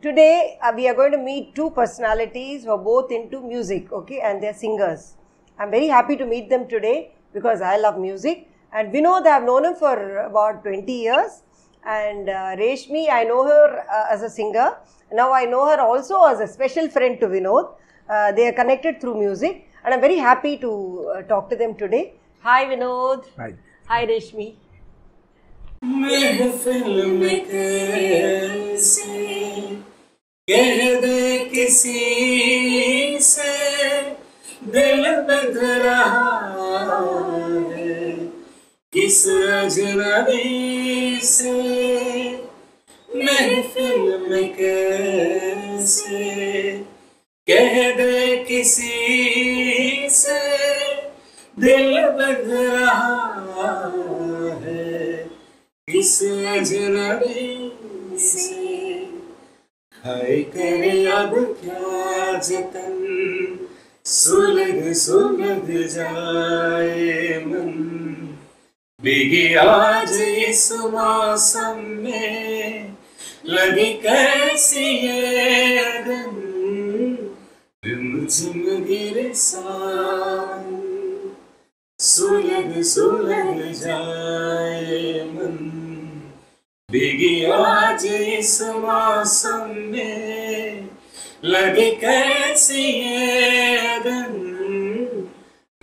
today we are going to meet two personalities who are both into music, okay, and they're singers. I'm very happy to meet them today because I love music. And Vinod, I've known him for about 20 years. And Reshmi, I know her as a singer. Now I know her also as a special friend to Vinod. They are connected through music. And I'm very happy to talk to them today. Hi Vinod. Hi. Hi Reshmi. महफिल में कैसे कह दे किसी से दिल बंध रहा है किस अजनबी से महफिल में कैसे कह दे किसी से दिल बंध रहा है किस अजनबी से हाय करे अब क्या जतन सुलग सुलग जाए मन भीगी आज इस मौसम में लगी कैसी ये अगन रिमझिम गिरे सावन सुलग सुलग जाए मन भीगी आज इस मौसम में लगे कैसी ये अगन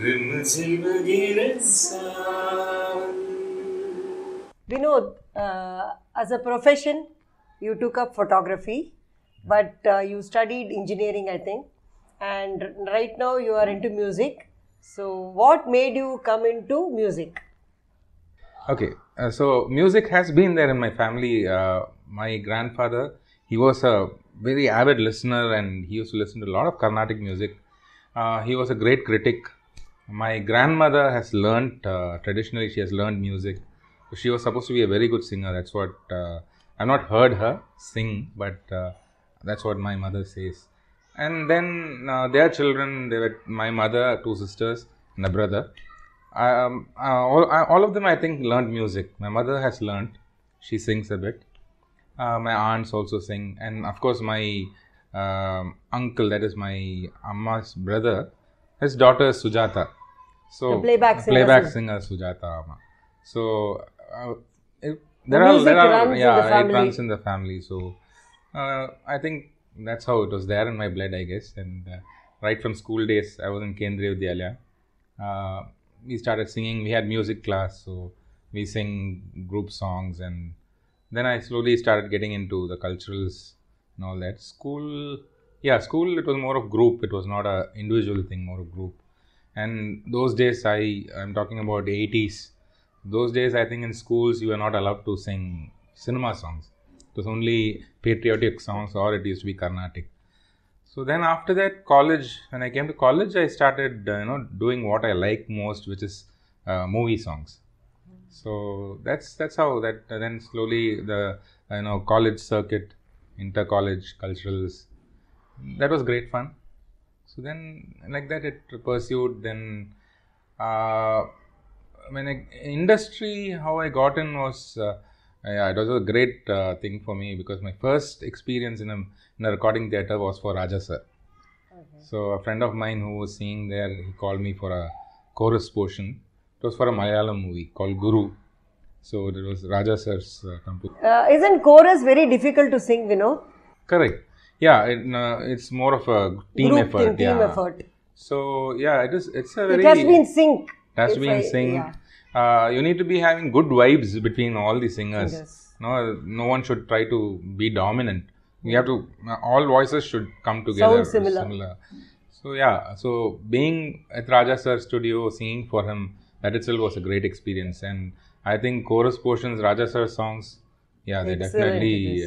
रिमझिम गिरे सावन. Vinod, as a profession, you took up photography, but you studied engineering, I think, and right now you are into music. So, what made you come into music? Okay, so music has been there in my family. My grandfather, he was a very avid listener and he used to listen to a lot of Carnatic music. He was a great critic. My grandmother has learnt, traditionally she has learned music. She was supposed to be a very good singer. That's what, I've not heard her sing, but that's what my mother says. And then their children, they were my mother, two sisters and a brother. All of them, I think, learned music. My mother has learned. She sings a bit. My aunts also sing. And of course, my uncle, that is my Amma's brother, his daughter is Sujata. So, the playback singer Sujata Amma. So, it runs in the family. So, I think that's how it was there in my blood, I guess. And right from school days, I was in Kendriya Vidyalaya. We started singing. We had music class, so we sing group songs. And then I slowly started getting into the culturals and all that. School, it was more of group. It was not a individual thing, more of group. And those days, I'm talking about 80s. Those days, I think in schools, you were not allowed to sing cinema songs. It was only patriotic songs or it used to be Carnatic. So then after that, college, when I came to college, I started, doing what I like most, which is movie songs. So that's how that, then slowly the, college circuit, inter-college culturals, that was great fun. So then like that it pursued. Then industry, how I got in was, it was a great thing for me because my first experience in a recording theatre was for Raja sir. Okay. So a friend of mine who was singing there, he called me for a chorus portion. It was for a Malayalam movie called Guru. So it was Raja sir's composition. Isn't chorus very difficult to sing, Vinod? Correct. Yeah, it's more of a team effort. Team effort. So yeah, it's a very. It has been sync. It has to be in sync. Yeah. You need to be having good vibes between all the singers. Yes. No one should try to be dominant. We have to. All voices should come together. Sound similar. So yeah. So being at Raja Sir's studio, singing for him, that itself was a great experience. And I think chorus portions, Raja Sir's songs, yeah, they definitely,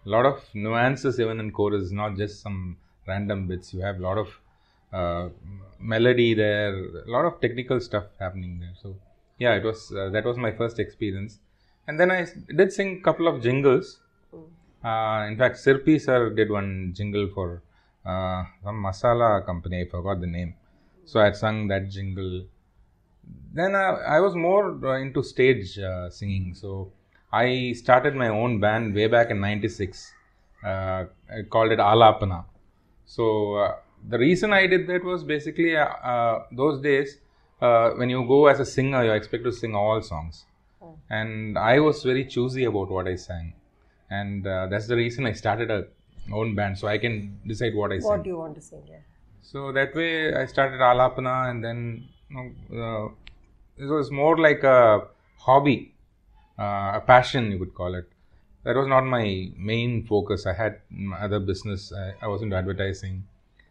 lot of nuances even in chorus, not just some random bits. You have a lot of melody there, a lot of technical stuff happening there. So yeah, it was that was my first experience. And then I did sing a couple of jingles. In fact, Sirpi sir did one jingle for some masala company. I forgot the name. So I had sung that jingle. Then I was more into stage singing. So I started my own band way back in '96. I called it Alapana. So the reason I did that was basically those days when you go as a singer, you expect to sing all songs, and I was very choosy about what I sang, and that's the reason I started a own band, so I can decide what I sing. What do you want to sing? Yeah. So that way I started Alapana, and then it was more like a hobby, a passion you could call it. That was not my main focus. I had other business. I was into advertising.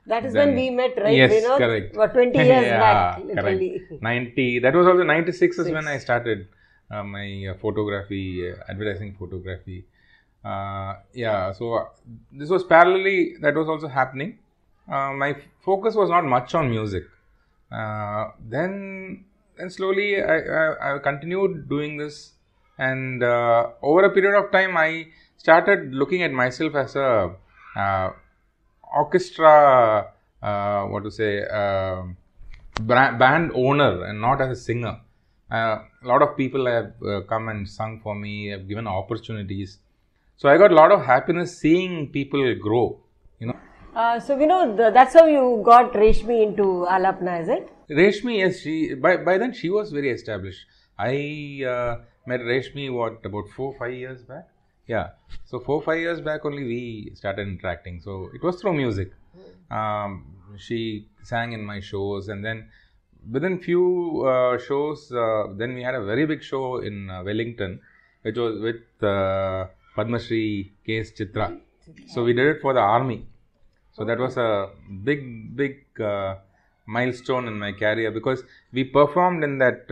That is when we met, right? Yes, Vinod? correct. What, 20 years Yeah, back, literally. correct. 90. That was also 96 is when I started my photography, advertising photography. So this was parallelly, that was also happening. My focus was not much on music. Then slowly I continued doing this, and over a period of time I started looking at myself as a orchestra, band owner, and not as a singer. A lot of people have come and sung for me, have given opportunities. So I got a lot of happiness seeing people grow, you know. So Vinod, that's how you got Reshmi into Alapna, is it? Reshmi, yes, she by then she was very established. I met Reshmi about 4-5 years back. Yeah, so 4-5 years back only we started interacting. So it was through music. She sang in my shows, and then within few shows, then we had a very big show in Wellington, which was with Padma Shri K.S. Chitra. So we did it for the army. So that was a big milestone in my career, because we performed in that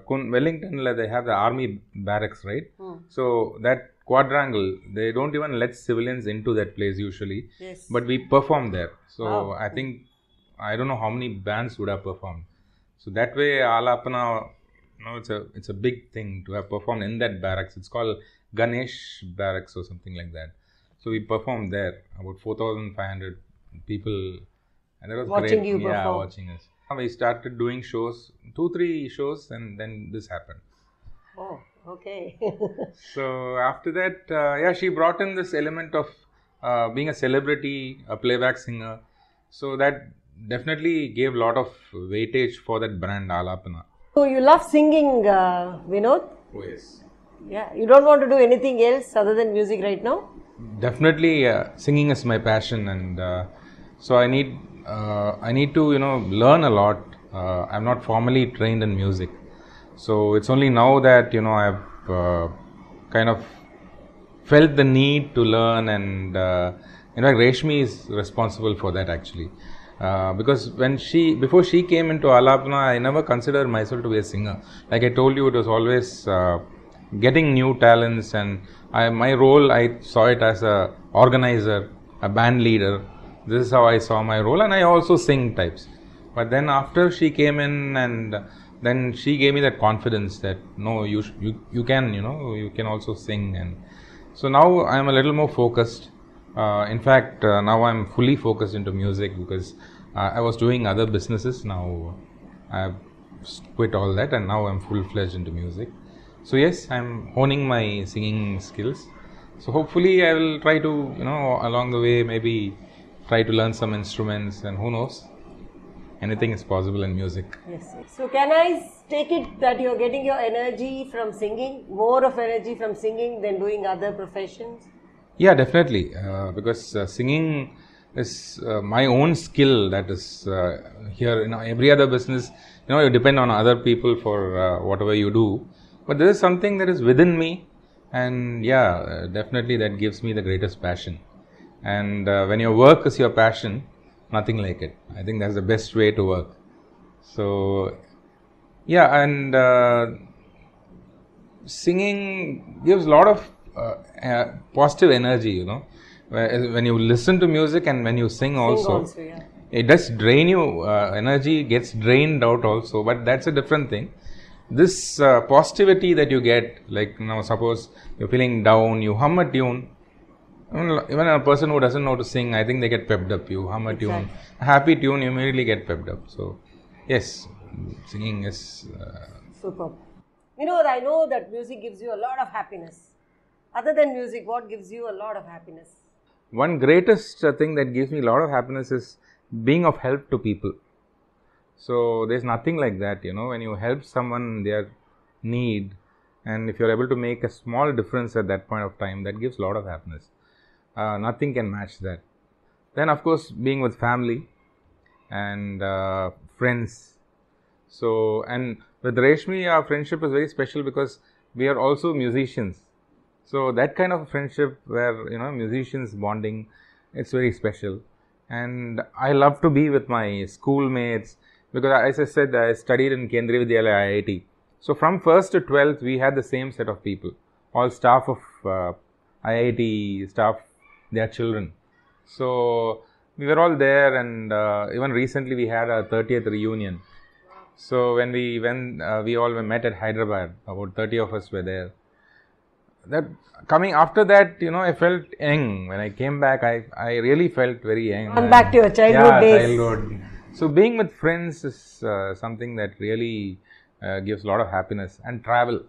Wellington. They have the army barracks, right? So that quadrangle, they don't even let civilians into that place usually. Yes. But we performed there. So wow. I think, I don't know how many bands would have performed. So that way, Alapana, it's a big thing to have performed in that barracks. It's called Ganesh Barracks or something like that. So we performed there, about 4,500 people, and that was watching great. You perform. Yeah, watching us. We started doing shows, 2-3 shows, and then this happened. Oh, okay. So after that, she brought in this element of being a celebrity, a playback singer. So that definitely gave a lot of weightage for that brand Alapana. So you love singing, Vinod? Oh yes. Yeah, you don't want to do anything else other than music right now? Definitely, singing is my passion, and so I need to learn a lot. I'm not formally trained in music, so it's only now that I've kind of felt the need to learn, and in fact Reshmi is responsible for that actually, because before she came into Alapana, I never considered myself to be a singer. Like I told you, it was always getting new talents, and my role, I saw it as a organizer, a band leader. This is how I saw my role, and I also sing types. But then after she came in, and then she gave me that confidence that no, you can also sing, and so now I am a little more focused. In fact, now I am fully focused into music, because I was doing other businesses. Now I have quit all that, and now I am full-fledged into music. So yes, I am honing my singing skills. So hopefully I will try to, along the way, maybe try to learn some instruments, and who knows, anything is possible in music. Yes. So can I take it that you're getting your energy from singing, more of energy from singing than doing other professions? Yeah, definitely, because singing is my own skill. That is here. Every other business, you depend on other people for whatever you do. But there is something that is within me, and definitely that gives me the greatest passion. And when your work is your passion, nothing like it. I think that's the best way to work. So, and singing gives a lot of positive energy, when you listen to music and when you sing also, it does drain you, energy gets drained out also, but that's a different thing. This positivity that you get, like suppose you're feeling down, you hum a tune. Even a person who doesn't know to sing, I think they get pepped up. You hum a tune, a happy tune, you immediately get pepped up. So, yes, singing is superb. I know that music gives you a lot of happiness. Other than music, what gives you a lot of happiness? One greatest thing that gives me a lot of happiness is being of help to people. So there's nothing like that, when you help someone in their need, and if you're able to make a small difference at that point of time, that gives a lot of happiness. Nothing can match that. Then of course being with family and friends. So, and with Reshmi, our friendship is very special because we are also musicians. So that kind of friendship where musicians bonding, it's very special. And I love to be with my schoolmates because, as I said, I studied in Kendriya Vidyalaya IIT. So from 1st to 12th, we had the same set of people, all staff of IIT, staff, their children. So we were all there, and even recently we had our 30th reunion. So when we went, we all met at Hyderabad. About 30 of us were there. That coming after that, I felt young. When I came back, I really felt very young. Gone back to your childhood days. Childhood. So being with friends is something that really gives a lot of happiness. And travel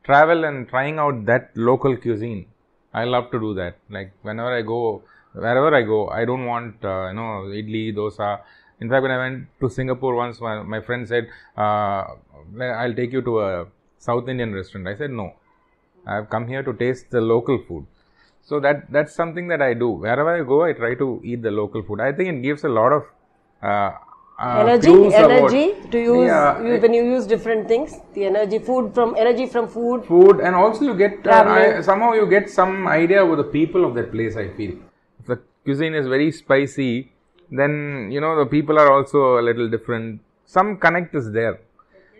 and trying out that local cuisine. I love to do that. Like whenever I go, wherever I go, I don't want idli, dosa. In fact, when I went to Singapore once, my friend said, I'll take you to a South Indian restaurant. I said no. I have come here to taste the local food. So that's something that I do. Wherever I go, I try to eat the local food. I think it gives a lot of energy to use when you use different things. The energy from food, and also you get somehow you get some idea about the people of that place. I feel if the cuisine is very spicy, then the people are also a little different. Some connect is there.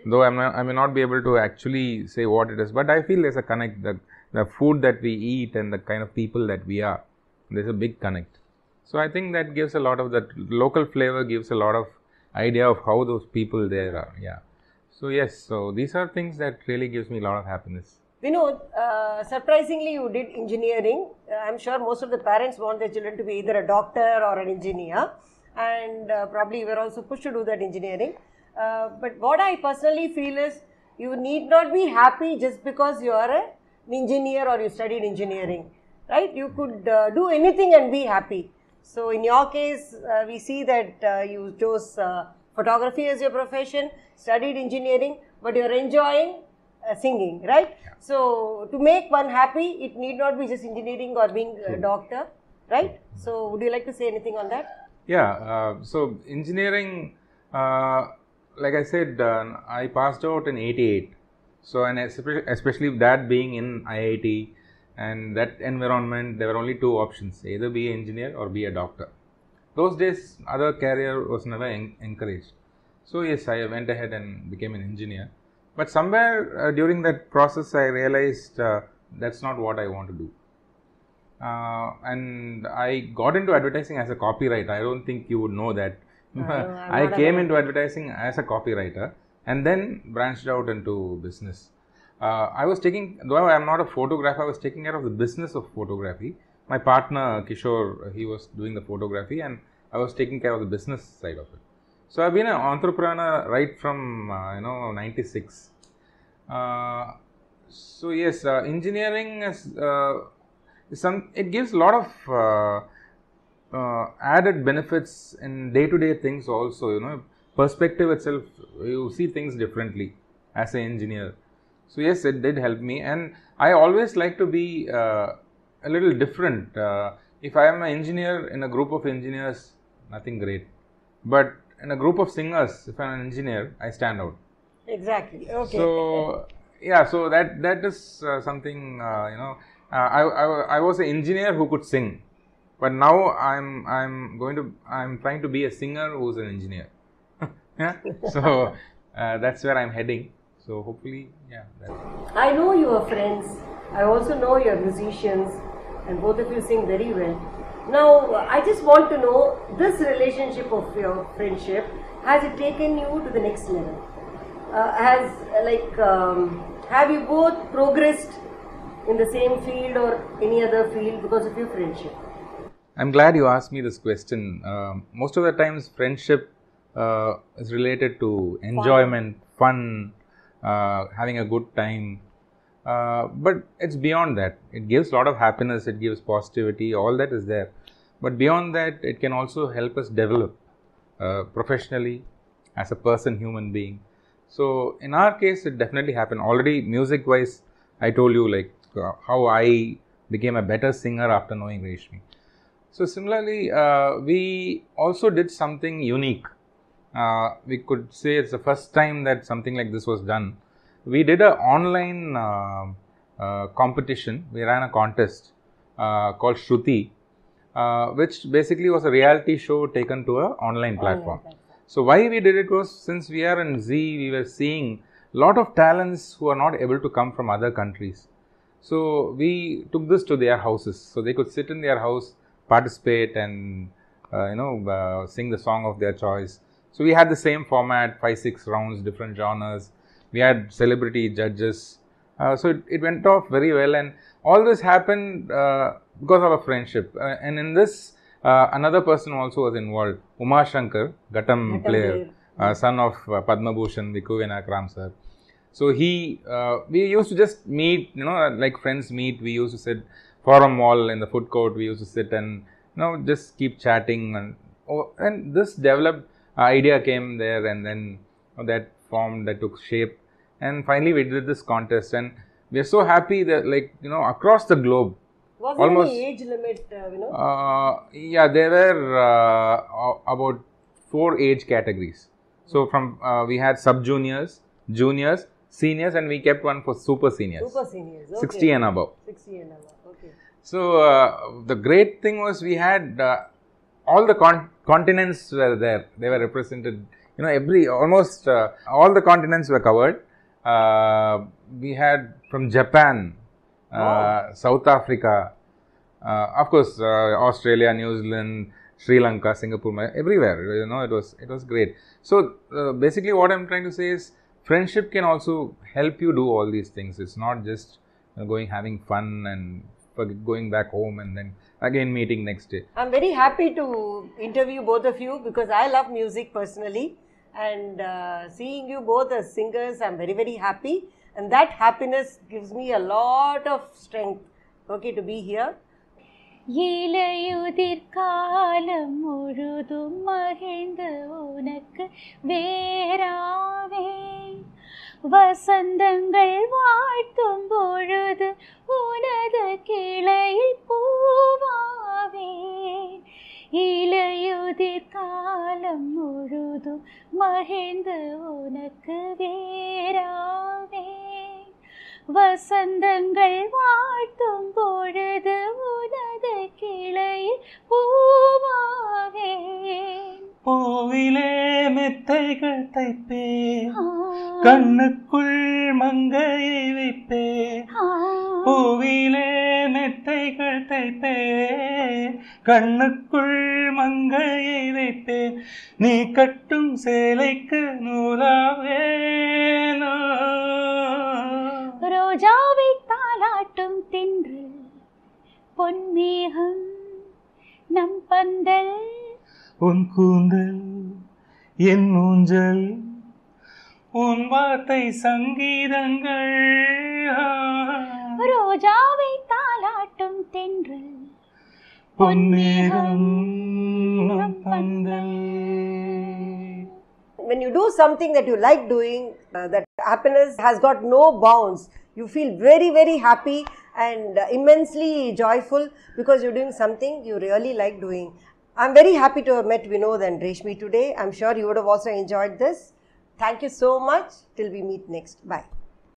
Though I may not be able to actually say what it is, but I feel there's a connect. The food that we eat and the kind of people that we are, there's a big connect. So I think that gives a lot of that local flavor, gives a lot of idea of how those people there are. Yeah. So yes, so these are things that really gives me a lot of happiness. Vinod, surprisingly you did engineering. I'm sure most of the parents want their children to be either a doctor or an engineer, and probably you were also pushed to do that engineering. But what I personally feel is you need not be happy just because you are an engineer or you studied engineering, right? You could do anything and be happy. So in your case, we see that you chose photography as your profession, studied engineering, but you're enjoying singing, right? Yeah. So to make one happy, it need not be just engineering or being a doctor, right? So would you like to say anything on that? Yeah, so engineering, like I said, I passed out in 88. So, and especially that being in IIT and that environment, there were only two options, either be an engineer or be a doctor. Those days, other career was never encouraged. So yes, I went ahead and became an engineer. But somewhere during that process, I realized that's not what I want to do. And I got into advertising as a copywriter. I don't think you would know that. I came into advertising as a copywriter and then branched out into business. I was though I am not a photographer, I was taking care of the business of photography. My partner Kishore, he was doing the photography and I was taking care of the business side of it. So I've been an entrepreneur right from 96. So yes, engineering is it gives a lot of added benefits in day-to-day things also, perspective itself, you see things differently as an engineer. So yes, it did help me, and I always like to be a little different. If I am an engineer in a group of engineers, nothing great, but in a group of singers, if I am an engineer, I stand out. Exactly. Okay. So yeah, so that is something, I was an engineer who could sing. But now I'm trying to be a singer who's an engineer. Yeah. So that's where I'm heading. So hopefully, yeah. I know you are friends. I also know you are musicians, and both of you sing very well. Now, I just want to know, this relationship of your friendship, has it taken you to the next level? Have you both progressed in the same field or any other field because of your friendship? I'm glad you asked me this question. Most of the times, friendship is related to enjoyment, fun, having a good time. But it's beyond that. It gives a lot of happiness, it gives positivity, all that is there. But beyond that, it can also help us develop professionally, as a person, human being. So in our case, it definitely happened. Already music wise, I told you like how I became a better singer after knowing Reshmi. So similarly, we also did something unique. We could say it's the first time that something like this was done. We did an online competition. We ran a contest called Shruti, which basically was a reality show taken to an online platform. So why we did it was, since we are in Z, we were seeing a lot of talents who are not able to come from other countries. So we took this to their houses, so they could sit in their house, participate, and sing the song of their choice. So we had the same format, 5-6 rounds, different genres. We had celebrity judges. So it went off very well, and all this happened because of a friendship. And in this, another person also was involved, Uma Shankar, Ghatam player, son of Padma Bhushan, Vikuvena Kram sir. So we used to just meet, like friends meet. We used to sit Forum Mall in the food court. We used to sit and just keep chatting, and this developed. Idea came there, and then that formed, that took shape, and finally we did this contest, and we are so happy that across the globe. Was there any age limit, Yeah, there were about 4 age categories. So from we had sub-juniors, juniors, seniors, and we kept one for super seniors. Super seniors, okay. 60 and above. 60 and above, okay. So the great thing was we had all the continents were there. They were represented. Almost all the continents were covered. We had from Japan, South Africa, of course, Australia, New Zealand, Sri Lanka, Singapore, everywhere. It was great. So basically, what I'm trying to say is, friendship can also help you do all these things. It's not just having fun and going back home and then again meeting next day. I'm very happy to interview both of you because I love music personally, and seeing you both as singers, I'm very, very happy, and that happiness gives me a lot of strength, to be here. இளையுதிர் காலம் முழுதும் மகிழ்ந்து உனக்கு வேறாவே வசந்தங்கள் வாழ்த்தும் பொழுது உனது கிளையில் பூவாவே இளையுதிர் காலம் முழுதும் மகிழ்ந்து உனக்கு வேறாவே வசந்தங்கள் வாழ்த்தும் பொழுது உனது கிளையில் பூவாவே பூவிலே மெத்தைகள் தைப்பேன் கண்ணுக்குள் மங்கையை வைப்பேன் பூவிலே மெத்தைகள் தைப்பேன் கண்ணுக்குள் மங்கையை வைப்பேன் நீ கட்டும் சேலைக்கு நூலாவேனோ ரோஜாவை தாலாட்டும் தின்று பொன்மேகம் நம் பந்தல் உன் கூந்தல் என் ஊஞ்சல் உன் வார்த்தை சங்கீதங்கள் ரோஜாவை தாலாட்டும் தென்று பொன்மேகம் நம் பந்தல். When you do something that you like doing, that happiness has got no bounds. You feel very, very happy and immensely joyful because you're doing something you really like doing. I'm very happy to have met Vinod and Reshmi today. I'm sure you would have also enjoyed this. Thank you so much. Till we meet next. Bye.